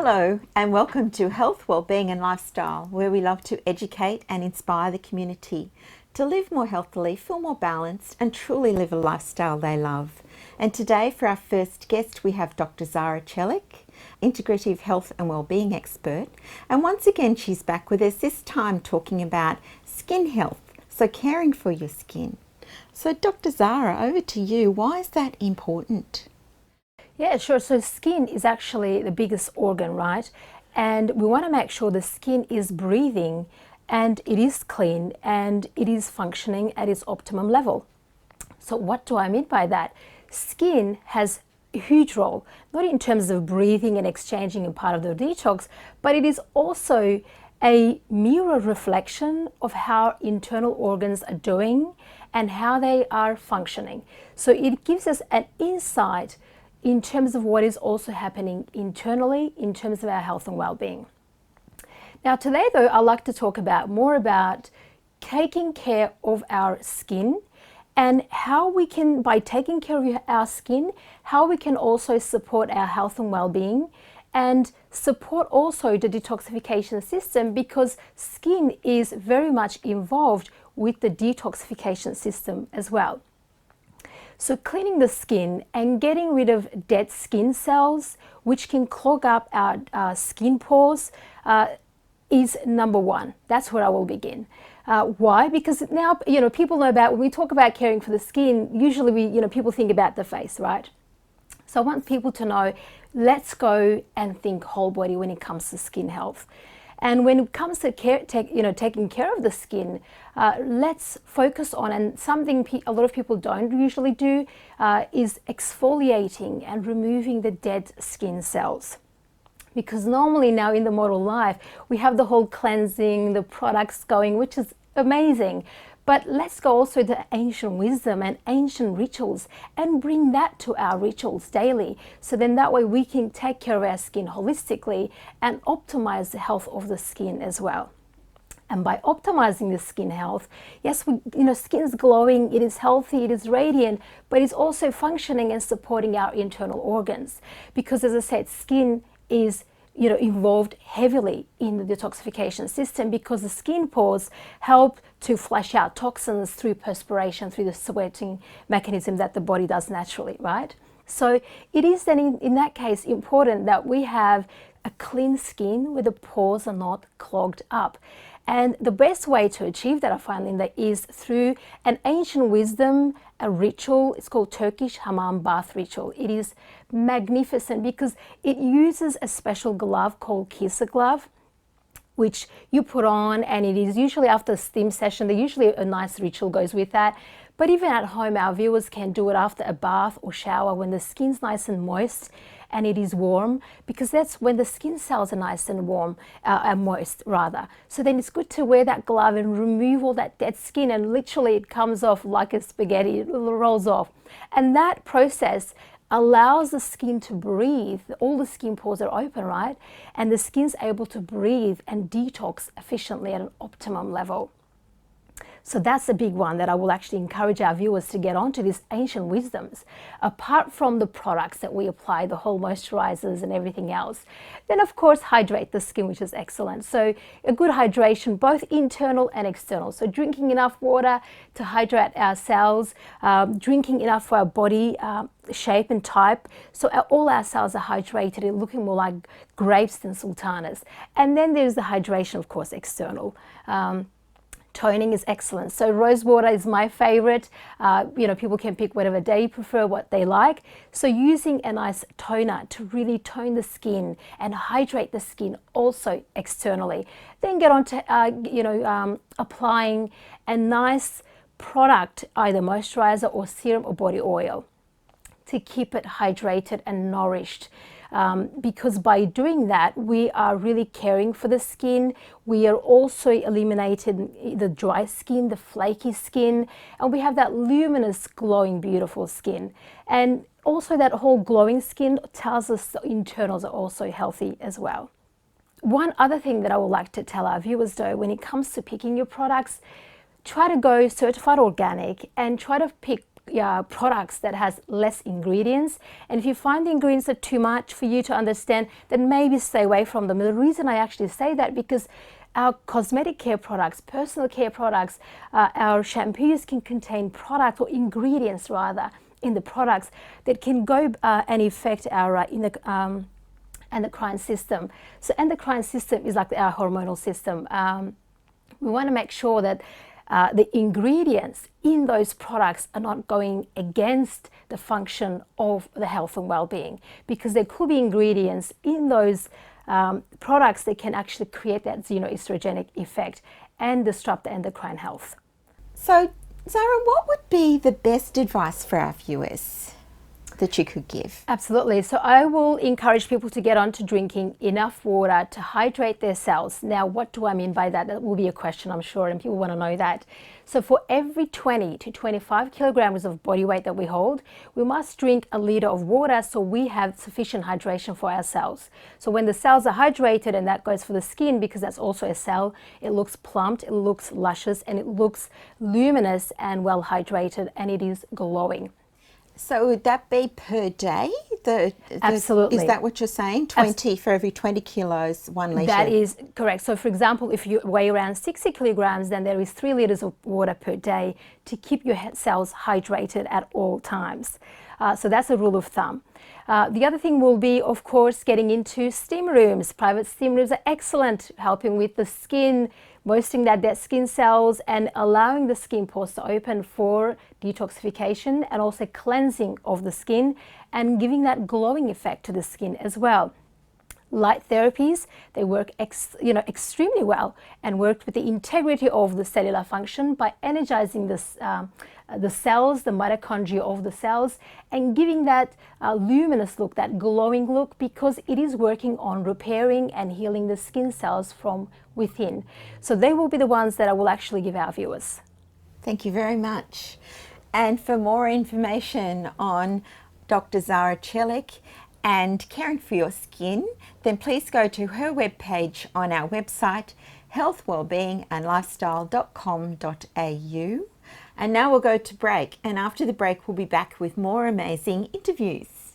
Hello and welcome to Health, Wellbeing and Lifestyle, where we love to educate and inspire the community to live more healthily, feel more balanced and truly live a lifestyle they love. And today for our first guest we have Dr. Zara Celik, integrative health and wellbeing expert. And once again she's back with us, this time talking about skin health, so caring for your skin. So Dr. Zara, over to you. Why is that important? Yeah, sure. So skin is actually the biggest organ, right? And we want to make sure the skin is breathing and it is clean and it is functioning at its optimum level. So what do I mean by that? Skin has a huge role, not in terms of breathing and exchanging and part of the detox, but it is also a mirror reflection of how internal organs are doing and how they are functioning. So it gives us an insight in terms of what is also happening internally in terms of our health and well-being. Now today though, I'd like to talk more about taking care of our skin and how we can, by taking care of our skin, how we can also support our health and well-being and support also the detoxification system, because skin is very much involved with the detoxification system as well. So cleaning the skin and getting rid of dead skin cells, which can clog up our skin pores, is number one. That's where I will begin. Why? Because now, people know about, when we talk about caring for the skin, usually people think about the face, right? So I want people to know, let's go and think whole body when it comes to skin health. And when it comes to taking care of the skin, let's focus on, and something a lot of people don't usually do, is exfoliating and removing the dead skin cells. Because normally now in the modern life, we have the whole cleansing, the products going, which is amazing. But let's go also to ancient wisdom and ancient rituals and bring that to our rituals daily. So then that way we can take care of our skin holistically and optimize the health of the skin as well. And by optimizing the skin health, yes, skin's glowing, it is healthy, it is radiant, but it's also functioning and supporting our internal organs. Because as I said, skin is involved heavily in the detoxification system, because the skin pores help to flush out toxins through perspiration, through the sweating mechanism that the body does naturally, right? So it is then in that case important that we have a clean skin where the pores are not clogged up. And the best way to achieve that, I find, Linda, is through an ancient wisdom, a ritual. It's called Turkish hammam bath ritual. It is magnificent because it uses a special glove called kisa glove, which you put on, and it is usually after a steam session. Usually a nice ritual goes with that. But even at home, our viewers can do it after a bath or shower when the skin's nice and moist and it is warm, because that's when the skin cells are nice and warm, and moist rather. So then it's good to wear that glove and remove all that dead skin, and literally it comes off like a spaghetti, it rolls off. And that process allows the skin to breathe. All the skin pores are open, right? And the skin's able to breathe and detox efficiently at an optimum level. So that's a big one that I will actually encourage our viewers to get onto, these ancient wisdoms. Apart from the products that we apply, the whole moisturizers and everything else, then of course hydrate the skin, which is excellent. So a good hydration, both internal and external. So drinking enough water to hydrate our cells, drinking enough for our body shape and type, so all our cells are hydrated and looking more like grapes than sultanas. And then there's the hydration, of course, external. Toning is excellent. So rose water is my favorite. People can pick whatever they prefer, what they like. So using a nice toner to really tone the skin and hydrate the skin also externally. Then get on to applying a nice product, either moisturizer or serum or body oil, to keep it hydrated and nourished. Because by doing that, we are really caring for the skin. We are also eliminating the dry skin, the flaky skin, and we have that luminous, glowing, beautiful skin. And also that whole glowing skin tells us the internals are also healthy as well. One other thing that I would like to tell our viewers though, when it comes to picking your products, try to go certified organic and try to pick products that has less ingredients. And if you find the ingredients are too much for you to understand, then maybe stay away from them. And the reason I actually say that, because our cosmetic care products, personal care products, our shampoos can contain products, or ingredients rather, in the products that can go and affect our endocrine system. So endocrine system is like our hormonal system. We want to make sure that the ingredients in those products are not going against the function of the health and well-being, because there could be ingredients in those products that can actually create that xenoestrogenic effect and disrupt the endocrine health. So, Zara, what would be the best advice for our viewers that you could give? Absolutely. So I will encourage people to get on to drinking enough water to hydrate their cells. Now, what do I mean by that? That will be a question, I'm sure, and people want to know that. So for every 20 to 25 kilograms of body weight that we hold, we must drink a liter of water so we have sufficient hydration for our cells. So when the cells are hydrated, and that goes for the skin because that's also a cell, it looks plumped, it looks luscious, and it looks luminous and well hydrated, and it is glowing. So would that be per day? Absolutely. Is that what you're saying? 20 for every 20 kilos, 1 litre? That is correct. So for example, if you weigh around 60 kilograms, then there is 3 litres of water per day to keep your cells hydrated at all times. So that's a rule of thumb. The other thing will be, of course, getting into steam rooms. Private steam rooms are excellent, helping with the skin, moistening that dead skin cells and allowing the skin pores to open for detoxification and also cleansing of the skin and giving that glowing effect to the skin as well. Light therapies, they work extremely well and work with the integrity of the cellular function by energizing the cells, the mitochondria of the cells, and giving that luminous look, that glowing look, because it is working on repairing and healing the skin cells from within. So they will be the ones that I will actually give our viewers. Thank you very much. And for more information on Dr. Zara Celik and caring for your skin, then please go to her webpage on our website, healthwellbeingandlifestyle.com.au. And now we'll go to break, and after the break we'll be back with more amazing interviews.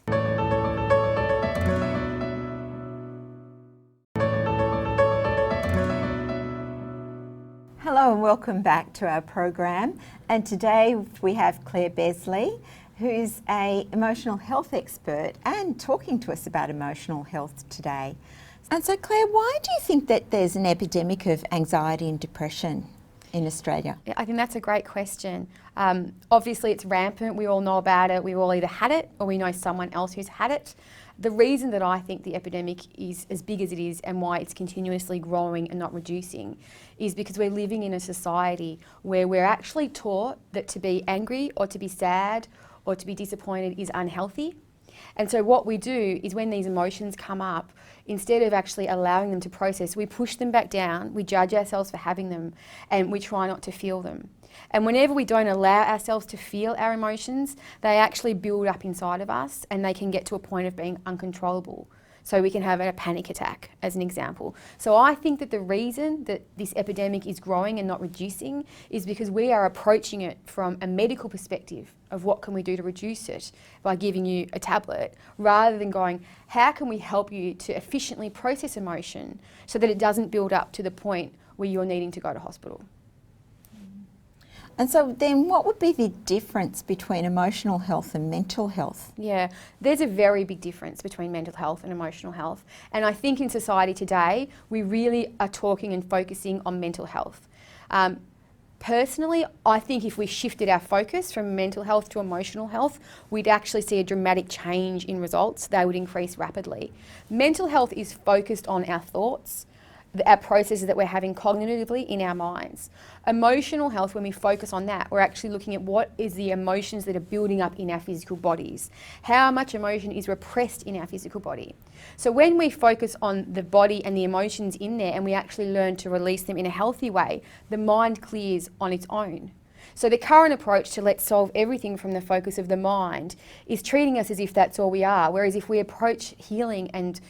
Hello and welcome back to our program, and today we have Claire Besley, who's an emotional health expert and talking to us about emotional health today. And so Claire, why do you think that there's an epidemic of anxiety and depression in Australia? Yeah, I think that's a great question. Obviously it's rampant, we all know about it, we all either had it or we know someone else who's had it. The reason that I think the epidemic is as big as it is and why it's continuously growing and not reducing is because we're living in a society where we're actually taught that to be angry or to be sad or to be disappointed is unhealthy. And so what we do is when these emotions come up, instead of actually allowing them to process, we push them back down, we judge ourselves for having them, and we try not to feel them. And whenever we don't allow ourselves to feel our emotions, they actually build up inside of us and they can get to a point of being uncontrollable. So we can have a panic attack, as an example. So I think that the reason that this epidemic is growing and not reducing is because we are approaching it from a medical perspective of what can we do to reduce it by giving you a tablet, rather than going, how can we help you to efficiently process emotion so that it doesn't build up to the point where you're needing to go to hospital. And so then what would be the difference between emotional health and mental health? Yeah, there's a very big difference between mental health and emotional health. And I think in society today, we really are talking and focusing on mental health. Personally, I think if we shifted our focus from mental health to emotional health, we'd actually see a dramatic change in results. They would increase rapidly. Mental health is focused on our thoughts, our processes that we're having cognitively in our minds. Emotional health, when we focus on that, we're actually looking at what is the emotions that are building up in our physical bodies. How much emotion is repressed in our physical body. So when we focus on the body and the emotions in there and we actually learn to release them in a healthy way, the mind clears on its own. So the current approach to let's solve everything from the focus of the mind is treating us as if that's all we are, whereas if we approach healing and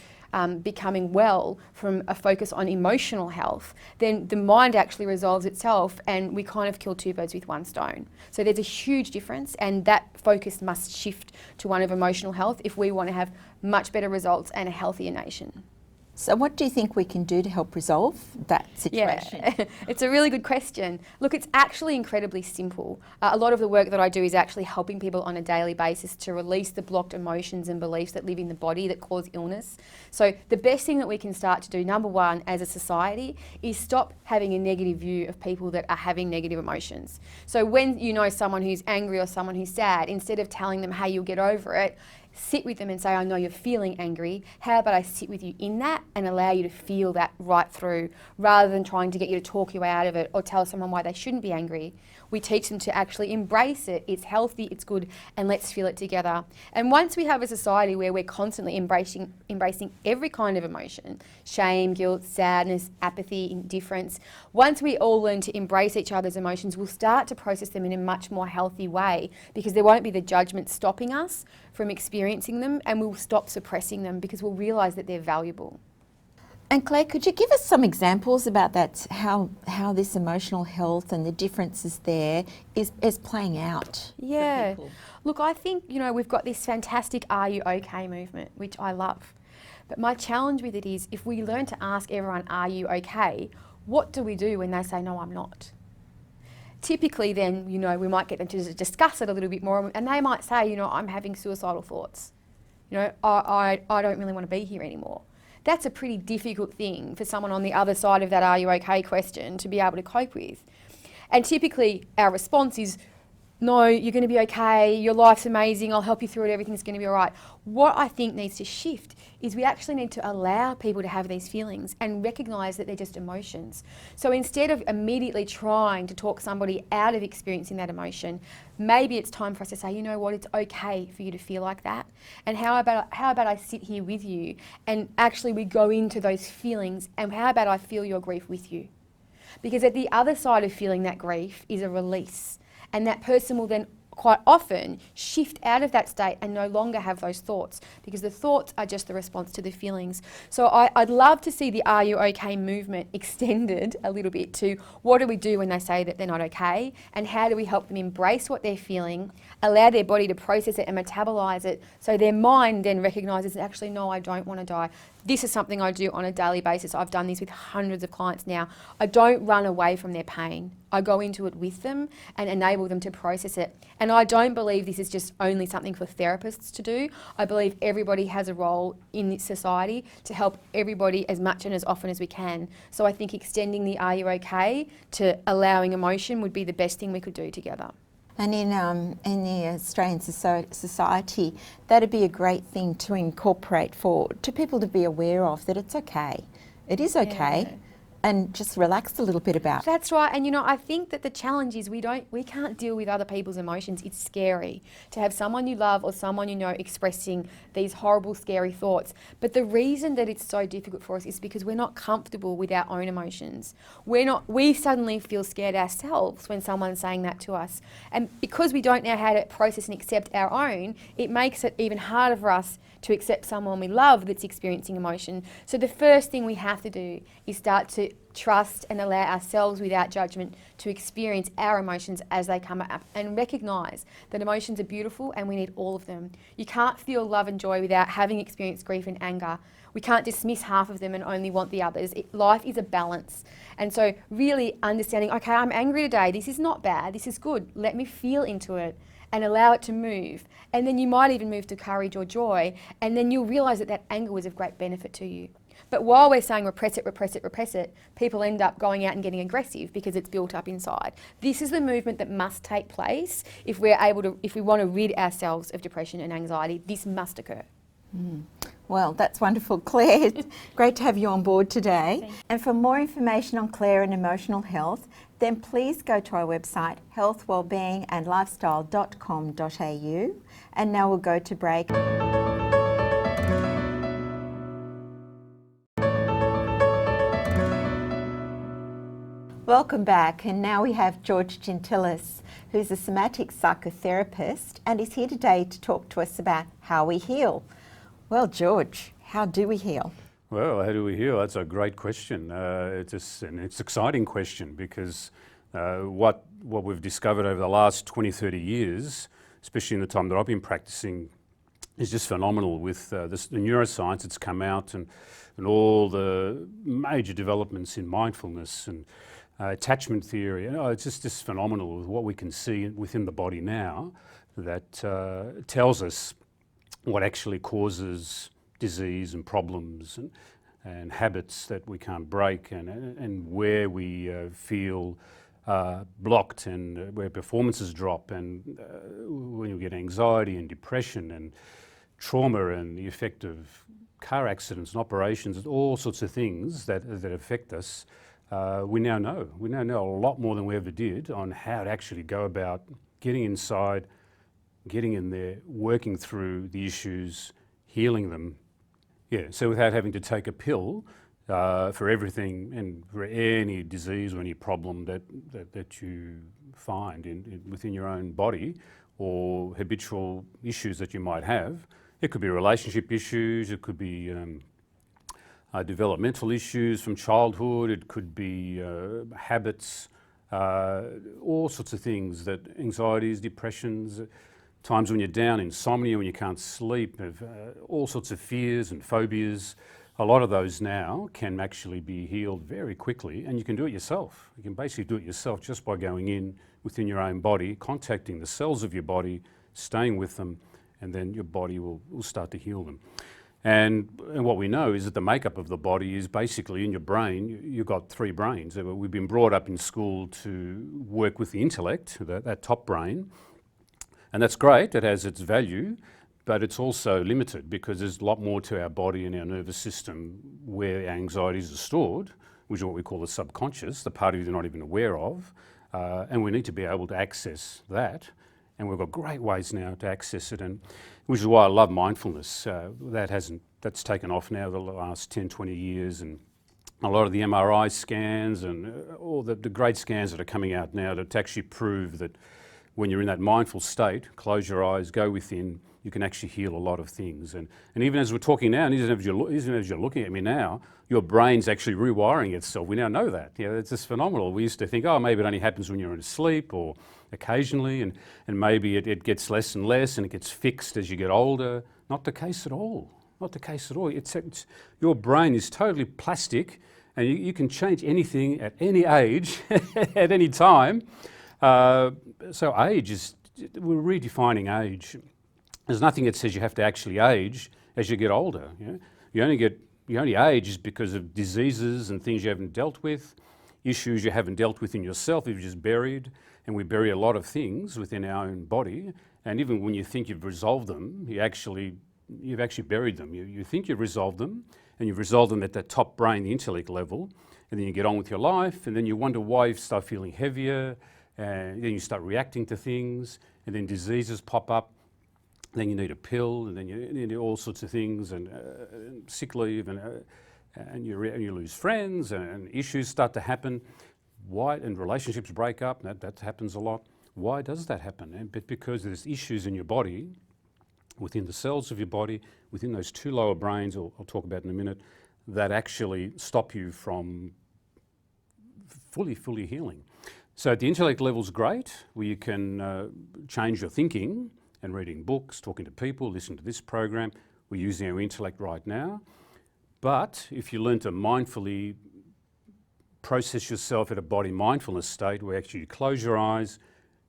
becoming well from a focus on emotional health, then the mind actually resolves itself and we kind of kill two birds with one stone. So there's a huge difference, and that focus must shift to one of emotional health if we want to have much better results and a healthier nation. So what do you think we can do to help resolve that situation? Yeah, it's a really good question. Look, it's actually incredibly simple. A lot of the work that I do is actually helping people on a daily basis to release the blocked emotions and beliefs that live in the body that cause illness. So the best thing that we can start to do, number one, as a society, is stop having a negative view of people that are having negative emotions. So when you know someone who's angry or someone who's sad, instead of telling them how you'll get over it, sit with them and say, I know you're feeling angry. How about I sit with you in that and allow you to feel that right through, rather than trying to get you to talk your way out of it or tell someone why they shouldn't be angry. We teach them to actually embrace it. It's healthy, it's good, and let's feel it together. And once we have a society where we're constantly embracing every kind of emotion, shame, guilt, sadness, apathy, indifference, once we all learn to embrace each other's emotions, we'll start to process them in a much more healthy way, because there won't be the judgment stopping us from experiencing them, and we'll stop suppressing them because we'll realise that they're valuable. And Claire, could you give us some examples about that, how this emotional health and the differences there is playing out? Yeah. Look, I think, we've got this fantastic Are You OK movement, which I love. But my challenge with it is, if we learn to ask everyone, are you OK? What do we do when they say, no, I'm not? Typically then, we might get them to discuss it a little bit more, and they might say, I'm having suicidal thoughts. I don't really want to be here anymore. That's a pretty difficult thing for someone on the other side of that are you okay question to be able to cope with. And typically our response is, no, you're going to be okay, your life's amazing, I'll help you through it, everything's going to be all right. What I think needs to shift is we actually need to allow people to have these feelings and recognise that they're just emotions. So instead of immediately trying to talk somebody out of experiencing that emotion, maybe it's time for us to say, you know what, it's okay for you to feel like that. And how about I sit here with you and actually we go into those feelings, and how about I feel your grief with you? Because at the other side of feeling that grief is a release. And that person will then quite often shift out of that state and no longer have those thoughts, because the thoughts are just the response to the feelings. So I'd love to see the Are You OK movement extended a little bit to what do we do when they say that they're not okay, and how do we help them embrace what they're feeling, allow their body to process it and metabolise it, so their mind then recognises, actually, no, I don't want to die. This is something I do on a daily basis. I've done this with hundreds of clients now. I don't run away from their pain. I go into it with them and enable them to process it. And I don't believe this is just only something for therapists to do. I believe everybody has a role in this society to help everybody as much and as often as we can. So I think extending the Are You OK to allowing emotion would be the best thing we could do together. And in the Australian society, that'd be a great thing to incorporate to people to be aware of, that it's okay. It is okay. Yeah. And just relax a little bit about it. That's right. And I think that the challenge is we can't deal with other people's emotions. It's scary to have someone you love or someone you know expressing these horrible, scary thoughts. But the reason that it's so difficult for us is because we're not comfortable with our own emotions. We suddenly feel scared ourselves when someone's saying that to us. And because we don't know how to process and accept our own, it makes it even harder for us to accept someone we love that's experiencing emotion. So the first thing we have to do is start to trust and allow ourselves without judgment to experience our emotions as they come up, and recognise that emotions are beautiful and we need all of them. You can't feel love and joy without having experienced grief and anger. We can't dismiss half of them and only want the others. Life is a balance. And so really understanding, okay, I'm angry today, this is not bad, this is good, let me feel into it and allow it to move. And then you might even move to courage or joy, and then you'll realise that that anger was of great benefit to you. But while we're saying repress it, repress it, repress it, people end up going out and getting aggressive because it's built up inside. This is the movement that must take place if we want to rid ourselves of depression and anxiety. This must occur. Well, that's wonderful, Claire. Great to have you on board today. And for more information on Claire and emotional health, then please go to our website, healthwellbeingandlifestyle.com.au. And now we'll go to break. Welcome back, and now we have George Gentilis, who's a somatic psychotherapist and is here today to talk to us about how we heal. Well, George, How do we heal? Well, how do we heal? That's a great question. It's an exciting question because what we've discovered over the last 20, 30 years, especially in the time that I've been practicing, is just phenomenal with the neuroscience that's come out and all the major developments in mindfulness and attachment theory. It's just phenomenal with what we can see within the body now that tells us what actually causes disease and problems and habits that we can't break and where we feel blocked and where performances drop and when you get anxiety and depression and trauma and the effect of car accidents and operations, all sorts of things that affect us. We now know a lot more than we ever did on how to actually go about getting inside, getting in there, working through the issues, healing them. Yeah, so without having to take a pill for everything and for any disease or any problem that you find within your own body or habitual issues that you might have. It could be relationship issues, it could be developmental issues from childhood, it could be habits, all sorts of things, that anxieties, depressions, times when you're down, insomnia, when you can't sleep, all sorts of fears and phobias. A lot of those now can actually be healed very quickly, and you can do it yourself. You can basically do it yourself just by going in within your own body, contacting the cells of your body, staying with them, and then your body will start to heal them. And what we know is that the makeup of the body is basically in your brain. You've got 3 brains. We've been brought up in school to work with the intellect, that top brain, and that's great. It has its value, but it's also limited because there's a lot more to our body and our nervous system where our anxieties are stored, which is what we call the subconscious, the part of you you're not even aware of, and we need to be able to access that. And we've got great ways now to access it, and which is why I love mindfulness. That's taken off now the last 10, 20 years, and a lot of the MRI scans and all the great scans that are coming out now to actually prove that when you're in that mindful state, close your eyes, go within, you can actually heal a lot of things. And even as we're talking now, and even as you're looking at me now, your brain's actually rewiring itself. We now know that. It's just phenomenal. We used to think, maybe it only happens when you're asleep or occasionally, and maybe it gets less and less and it gets fixed as you get older. Not the case at all. Not the case at all. Your brain is totally plastic, and you can change anything at any age, at any time. So age is, we're redefining age. There's nothing that says you have to actually age as you get older. You only age is because of diseases and things you haven't dealt with, issues you haven't dealt with in yourself, you've just buried, and we bury a lot of things within our own body, and even when you think you've resolved them, you've actually buried them. You think you've resolved them, and you've resolved them at that top brain, the intellect level, and then you get on with your life, and then you wonder why you start feeling heavier, and then you start reacting to things, and then diseases pop up. Then you need a pill, and then you need all sorts of things, and sick leave, and you lose friends, and issues start to happen. Why? And relationships break up. That happens a lot. Why does that happen? Because there's issues in your body, within the cells of your body, within those 2 lower brains, I'll talk about in a minute, that actually stop you from fully healing. So at the intellect level is great, where you can change your thinking and reading books, talking to people, listening to this program. We're using our intellect right now. But if you learn to mindfully process yourself at a body mindfulness state where actually you close your eyes,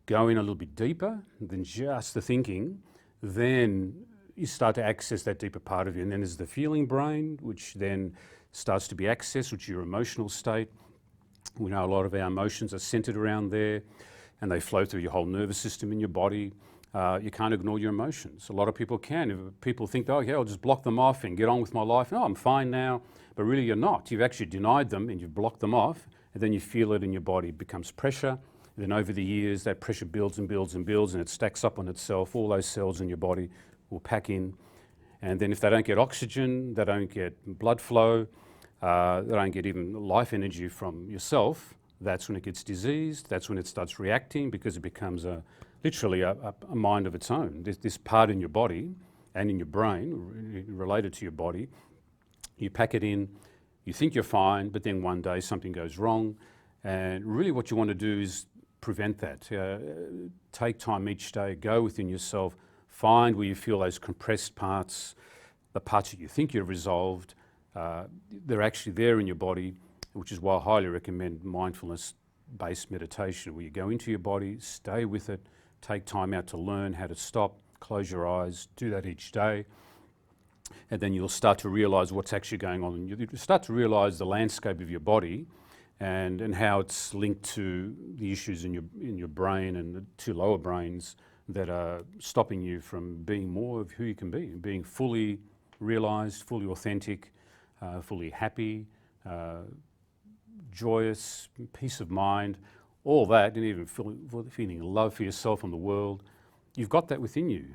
go in a little bit deeper than just the thinking, then you start to access that deeper part of you. And then there's the feeling brain, which then starts to be accessed, which is your emotional state. We know a lot of our emotions are centered around there, and they flow through your whole nervous system in your body. You can't ignore your emotions. A lot of people can. If people think, I'll just block them off and get on with my life. No, I'm fine now. But really you're not. You've actually denied them and you've blocked them off, and then you feel it in your body. It becomes pressure. And then over the years, that pressure builds and builds and builds, and it stacks up on itself. All those cells in your body will pack in. And then if they don't get oxygen, they don't get blood flow, they don't get even life energy from yourself, that's when it gets diseased. That's when it starts reacting, because it becomes literally a mind of its own. This part in your body and in your brain related to your body You pack it in, you think you're fine, but then one day something goes wrong. And really what you want to do is prevent that. Take time each day, go within yourself, find where you feel those compressed parts, the parts that you think you've resolved. They're actually there in your body, which is why I highly recommend mindfulness-based meditation, where you go into your body, stay with it, take time out to learn how to stop, close your eyes, do that each day. And then you'll start to realise what's actually going on. And you start to realise the landscape of your body and how it's linked to the issues in your brain and the two lower brains that are stopping you from being more of who you can be, being fully realised, fully authentic, fully happy, joyous, peace of mind, all that, and even feeling love for yourself and the world. You've got that within you.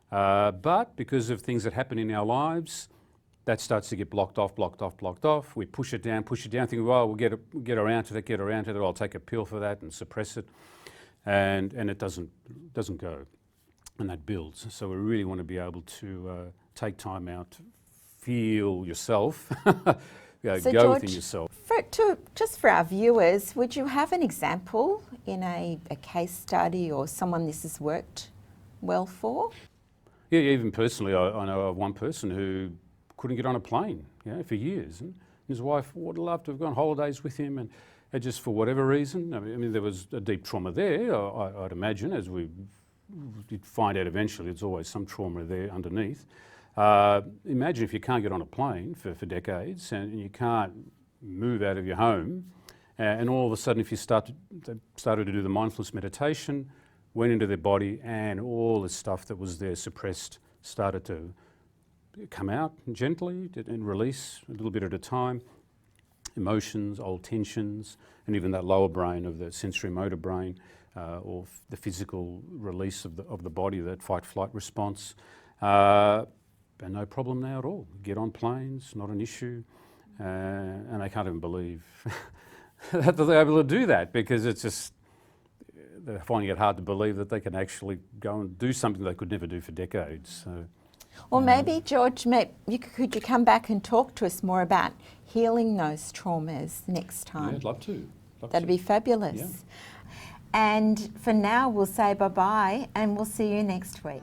But because of things that happen in our lives, that starts to get blocked off. We push it down, thinking, well, we'll get around to that, I'll take a pill for that and suppress it. And it doesn't go. And that builds. So we really want to be able to take time out, feel yourself, go George, within yourself. Just for our viewers, would you have an example in a case study or someone this has worked well for? Yeah, even personally, I know of one person who couldn't get on a plane, for years, and his wife would love to have gone holidays with him, and just for whatever reason, I mean, there was a deep trauma there. I'd imagine, as we did find out eventually, there's always some trauma there underneath. Imagine if you can't get on a plane for decades and you can't move out of your home, and all of a sudden, if you started to do the mindfulness meditation, went into their body, and all the stuff that was there suppressed started to come out gently and release a little bit at a time. Emotions, old tensions, and even that lower brain of the sensory motor brain, or the physical release of the body, that fight-flight response. And no problem now at all. Get on planes, not an issue. And I can't even believe that they're able to do that, because it's just, they're finding it hard to believe that they can actually go and do something they could never do for decades. So, well, maybe, George, could you come back and talk to us more about healing those traumas next time? Yeah, I'd love to. That'd be fabulous. Yeah. And for now, we'll say bye-bye and we'll see you next week.